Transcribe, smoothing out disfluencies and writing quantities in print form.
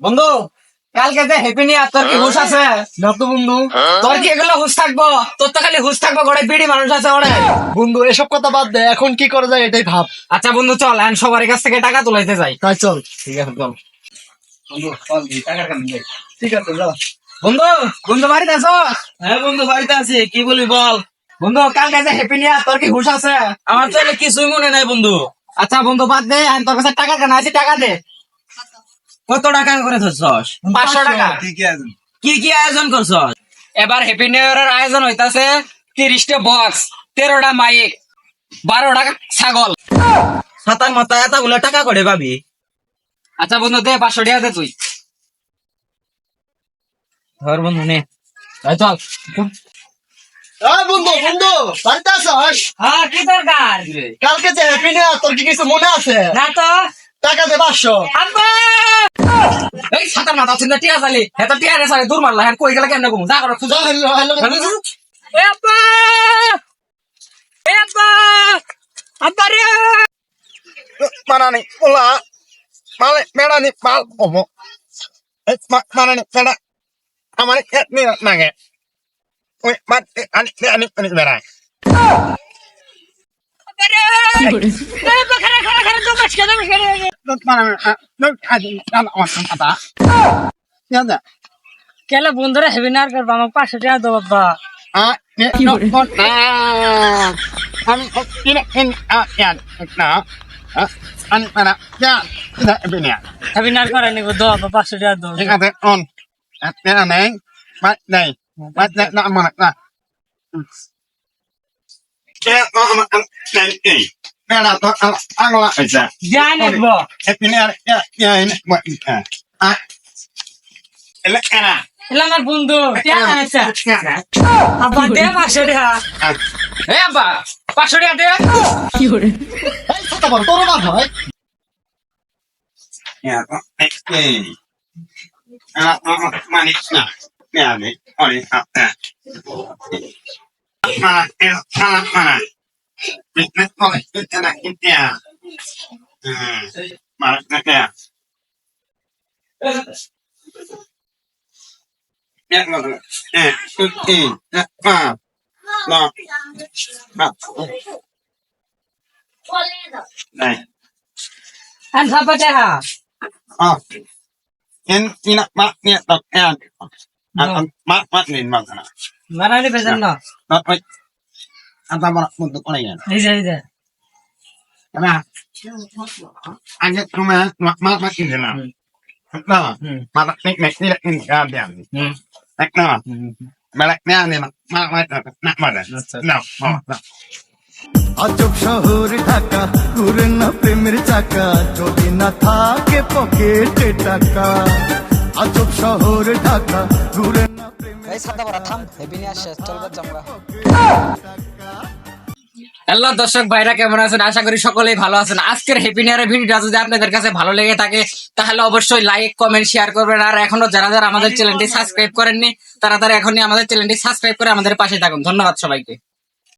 বন্ধু কালকে যে হ্যাপি নিউ ইয়ার, তোর কি হুশ আছে? না তো বন্ধু। তোর কি এগুলো হুশ থাকবো? তোর তো খালি হুশ থাকবো, ঘরে বিড়ি মানুষ আছে ওরে। বন্ধু এসব কথা বাদ দে, এখন কি করা যায় এটাই ভাব। আচ্ছা বন্ধু চল এখন সবার কাছ থেকে টাকা তুলাইতে যাই। তাই চল। ঠিক আছে চল বন্ধু, চল এই টাকার কাছে যাই। ঠিক আছে যা। বন্ধু, বন্ধু বাড়িতে আছো? হ্যাঁ বন্ধু বাড়িতে আছি, কি বলি বল। বন্ধু কালকে যে হ্যাপি নিউ ইয়ার, তোর কি হুশ আছে? আমার তো এলে কিছুই মনে নাই বন্ধু। আচ্ছা বন্ধু বাদ দে, আমি তোর কাছে টাকা কেন আছে, টাকা দে। কত টাকা করে ধরছস? 500 টাকা। কি কি আয়োজন করছস? এবার হ্যাপি নিউ ইয়ারের আয়োজন হইতাছে 30টা বক্স, 13টা মাইক, 12টা ছাগল। ছাতার মাথায় এতগুলো টাকা করে পাবি? আচ্ছা বন্ধু দে 500 টাকা দে তুই। ধর বন্ধু নে। এই চল। বন্ধু বন্ধু বাড়িতে আসস? হ্যাঁ কি দরকার? কালকে যে হ্যাপি নিউ ইয়ার, তোর কি কিছু মনে আছে? না তো। টাকা দে 500। আব্বা! এই ছাতার মাথা ছিল টিয়া জালি, এত টিয়া রে সারে দূর মারলা, হ্যাঁ কই গেল কেন ঘুম? যা করো খুঁজো। Hello hello. এ আব্বা! এ আব্বা! আব্বা রে! মানানি ওলা মালে মেড়ানি পাল ওমো মানানি মেড়া আমার নি নাগে ওই মাত আনি আনি বেড়ায়। আব্বা রে! এ আব্বা খারা খারা খারা তো মাছ কেন মেরে? মানানি নক আদি আনা আতা ইয়াদা কেলা বন্ধুরা হেভি নার করবা, আমাকে 500 টাকা দাও বাবা। নে নো কোন আমি ইন ইন ইয়াদ না আনি মানা ইয়া ইদা এবিনিয়া হেভি নার করে নিব দাও বাবা, 500 টাকা দাও। ঠিক আছে অন না নাই মাত নাই মাত না মানা না Mira, hago la fecha. জানি গো। Era. এলা আমার বন্ধু টাকা আছে। আব্বা দে 500 টাকা। এ আব্বা 500 টাকা দে। আন সাবা টাকা। মারানি বেজন না। এই যে এই যে। Anche come ma macchina. No, ma nek ni nek ni dia. Nek no. Ma nek ni ma no. No. আজব শহর ঢাকা, ঘুরে না প্রেমের চাকা, যদি না থাকে পকেটে টাকা। আজব শহর ঢাকা, ঘুরে না প্রেমের এই ছাতা পড়া থাম, হেভি নিয়ে আসছে, চলবে চামড়া। হ্যালো দর্শক ভাইরা, কেমন আছেন? আশা করি সকলেই ভালো আছেন। আজকের হ্যাপি নিউ ইয়ারের ভিডিওটা যদি আপনাদের কাছে ভালো লেগে থাকে তাহলে অবশ্যই লাইক কমেন্ট শেয়ার করবেন। আর এখনো যারা যারা আমাদের চ্যানেলটি সাবস্ক্রাইব করেননি তারা এখনই আমাদের চ্যানেলটি সাবস্ক্রাইব করে আমাদের পাশে থাকুন। ধন্যবাদ সবাইকে।